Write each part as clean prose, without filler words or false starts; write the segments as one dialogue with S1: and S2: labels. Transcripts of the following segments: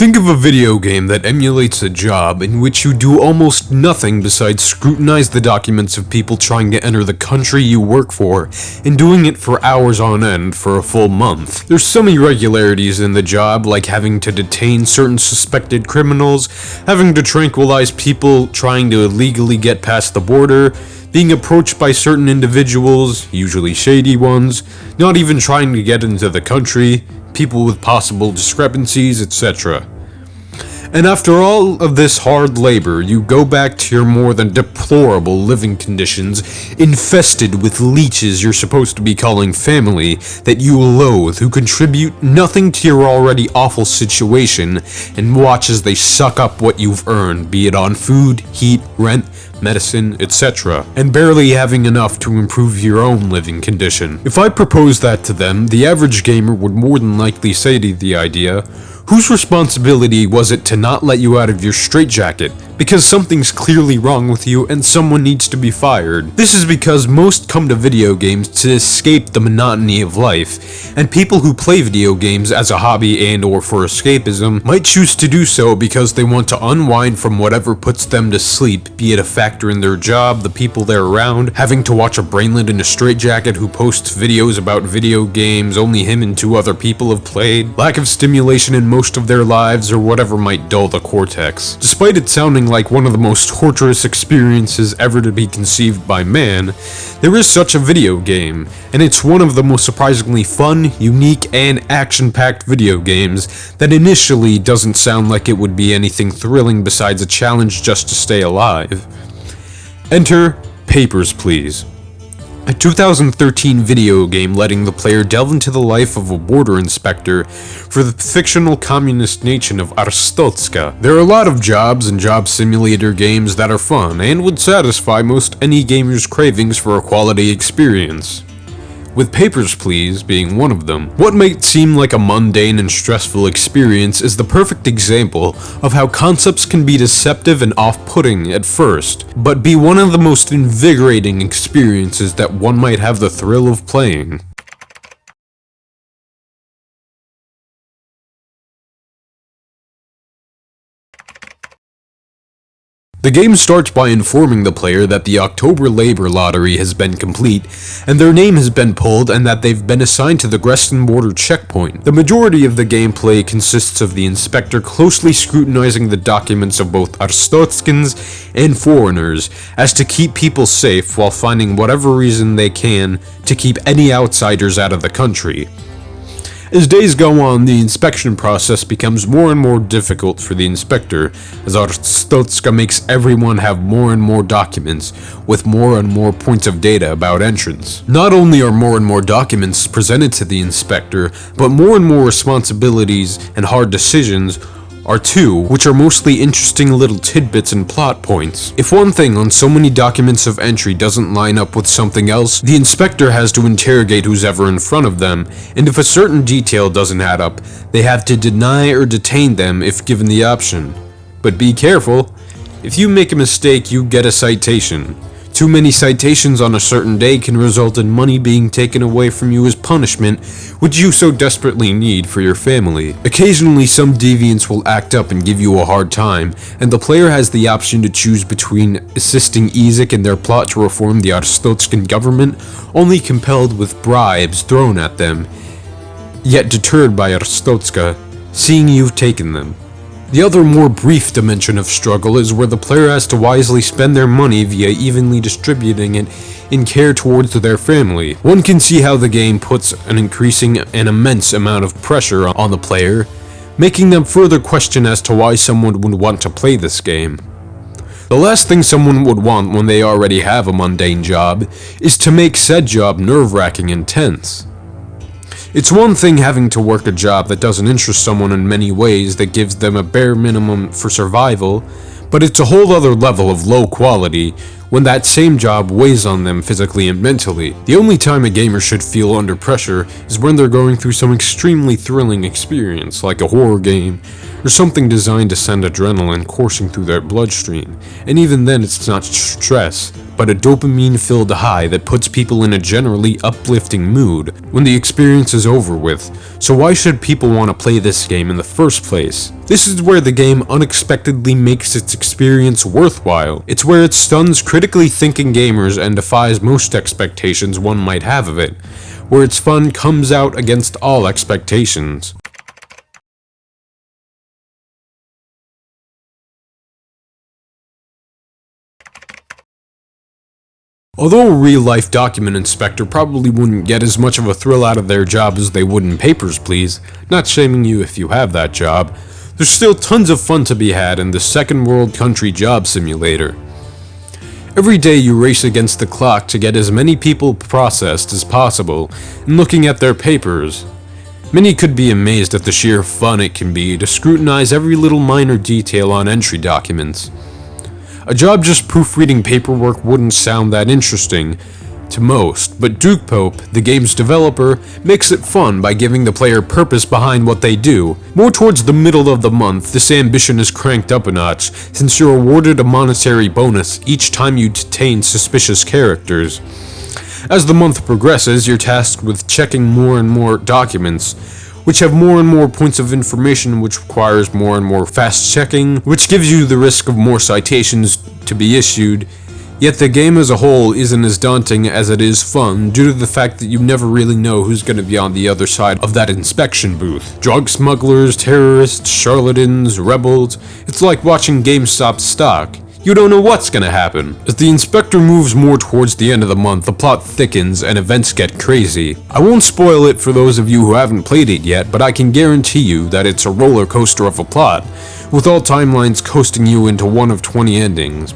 S1: Think of a video game that emulates a job in which you do almost nothing besides scrutinize the documents of people trying to enter the country you work for, and doing it for hours on end for a full month. There's some irregularities in the job, like having to detain certain suspected criminals, having to tranquilize people trying to illegally get past the border, being approached by certain individuals, usually shady ones, not even trying to get into the country, people with possible discrepancies, etc. And after all of this hard labor, you go back to your more than deplorable living conditions, infested with leeches you're supposed to be calling family, that you loathe, who contribute nothing to your already awful situation, and watch as they suck up what you've earned, be it on food, heat, rent, medicine, etc., and barely having enough to improve your own living condition. If I proposed that to them, the average gamer would more than likely say to the idea, whose responsibility was it to not let you out of your straitjacket? Because something's clearly wrong with you and someone needs to be fired. This is because most come to video games to escape the monotony of life, and people who play video games as a hobby and or for escapism might choose to do so because they want to unwind from whatever puts them to sleep, be it a factor in their job, the people they're around, having to watch a brainlet in a straitjacket who posts videos about video games only him and two other people have played, lack of stimulation in most of their lives, or whatever might dull the cortex. Despite it sounding like one of the most torturous experiences ever to be conceived by man, there is such a video game, and it's one of the most surprisingly fun, unique, and action-packed video games that initially doesn't sound like it would be anything thrilling besides a challenge just to stay alive. Enter Papers, Please. A 2013 video game letting the player delve into the life of a border inspector for the fictional communist nation of Arstotzka. There are a lot of jobs and job simulator games that are fun and would satisfy most any gamer's cravings for a quality experience, with Papers, Please being one of them. What might seem like a mundane and stressful experience is the perfect example of how concepts can be deceptive and off-putting at first, but be one of the most invigorating experiences that one might have the thrill of playing. The game starts by informing the player that the October labor lottery has been complete, and their name has been pulled and that they've been assigned to the Grestin border checkpoint. The majority of the gameplay consists of the inspector closely scrutinizing the documents of both Arstotskans and foreigners, as to keep people safe while finding whatever reason they can to keep any outsiders out of the country. As days go on, the inspection process becomes more and more difficult for the inspector, as Arstotzka makes everyone have more and more documents, with more and more points of data about entrance. Not only are more and more documents presented to the inspector, but more and more responsibilities and hard decisions are too, which are mostly interesting little tidbits and plot points. If one thing on so many documents of entry doesn't line up with something else, the inspector has to interrogate who's ever in front of them, and if a certain detail doesn't add up, they have to deny or detain them if given the option. But be careful, if you make a mistake, you get a citation. Too many citations on a certain day can result in money being taken away from you as punishment, which you so desperately need for your family. Occasionally, some deviants will act up and give you a hard time, and the player has the option to choose between assisting Izek in their plot to reform the Arstotzkan government, only compelled with bribes thrown at them, yet deterred by Arstotzka, seeing you've taken them. The other more brief dimension of struggle is where the player has to wisely spend their money via evenly distributing it in care towards their family. One can see how the game puts an increasing and immense amount of pressure on the player, making them further question as to why someone would want to play this game. The last thing someone would want when they already have a mundane job is to make said job nerve-wracking and tense. It's one thing having to work a job that doesn't interest someone in many ways that gives them a bare minimum for survival, but it's a whole other level of low quality when that same job weighs on them physically and mentally. The only time a gamer should feel under pressure is when they're going through some extremely thrilling experience, like a horror game, or something designed to send adrenaline coursing through their bloodstream, and even then it's not stress, but a dopamine-filled high that puts people in a generally uplifting mood when the experience is over with. So why should people want to play this game in the first place? This is where the game unexpectedly makes its experience worthwhile. It's where it stuns critically thinking gamers and defies most expectations one might have of it, where its fun comes out against all expectations. Although a real-life document inspector probably wouldn't get as much of a thrill out of their job as they would in Papers, Please, not shaming you if you have that job, there's still tons of fun to be had in the second world country job simulator. Every day you race against the clock to get as many people processed as possible and looking at their papers. Many could be amazed at the sheer fun it can be to scrutinize every little minor detail on entry documents. A job just proofreading paperwork wouldn't sound that interesting to most, but Duke Pope, the game's developer, makes it fun by giving the player purpose behind what they do. More towards the middle of the month, this ambition is cranked up a notch, since you're awarded a monetary bonus each time you detain suspicious characters. As the month progresses, you're tasked with checking more and more documents, which have more and more points of information, which requires more and more fast checking, which gives you the risk of more citations to be issued. Yet the game as a whole isn't as daunting as it is fun, due to the fact that you never really know who's going to be on the other side of that inspection booth. Drug smugglers, terrorists, charlatans, rebels. It's like watching GameStop stock. You don't know what's gonna happen. As the inspector moves more towards the end of the month, the plot thickens and events get crazy. I won't spoil it for those of you who haven't played it yet, but I can guarantee you that it's a roller coaster of a plot, with all timelines coasting you into one of 20 endings.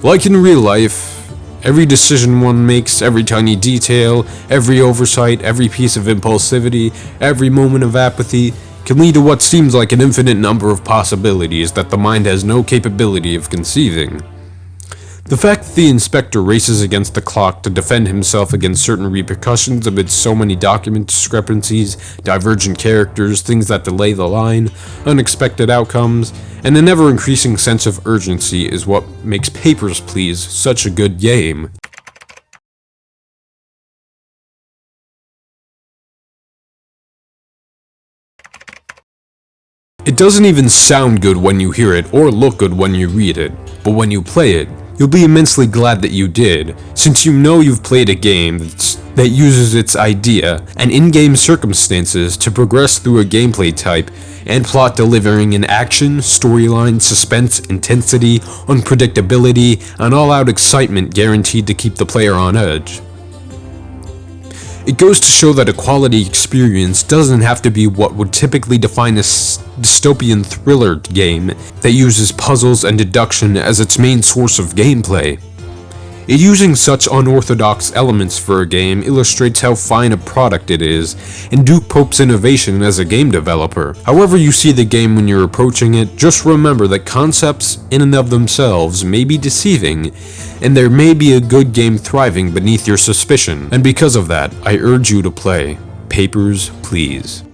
S1: Like in real life, every decision one makes, every tiny detail, every oversight, every piece of impulsivity, every moment of apathy, can lead to what seems like an infinite number of possibilities that the mind has no capability of conceiving. The fact that the inspector races against the clock to defend himself against certain repercussions amid so many document discrepancies, divergent characters, things that delay the line, unexpected outcomes, and an ever-increasing sense of urgency is what makes Papers, Please such a good game. It doesn't even sound good when you hear it or look good when you read it, but when you play it, you'll be immensely glad that you did, since you know you've played a game that uses its idea and in-game circumstances to progress through a gameplay type and plot delivering in action, storyline, suspense, intensity, unpredictability, and all-out excitement guaranteed to keep the player on edge. It goes to show that a quality experience doesn't have to be what would typically define a dystopian thriller game that uses puzzles and deduction as its main source of gameplay. It using such unorthodox elements for a game illustrates how fine a product it is, and Duke Pope's innovation as a game developer. However you see the game when you're approaching it, just remember that concepts in and of themselves may be deceiving, and there may be a good game thriving beneath your suspicion, and because of that, I urge you to play Papers, Please.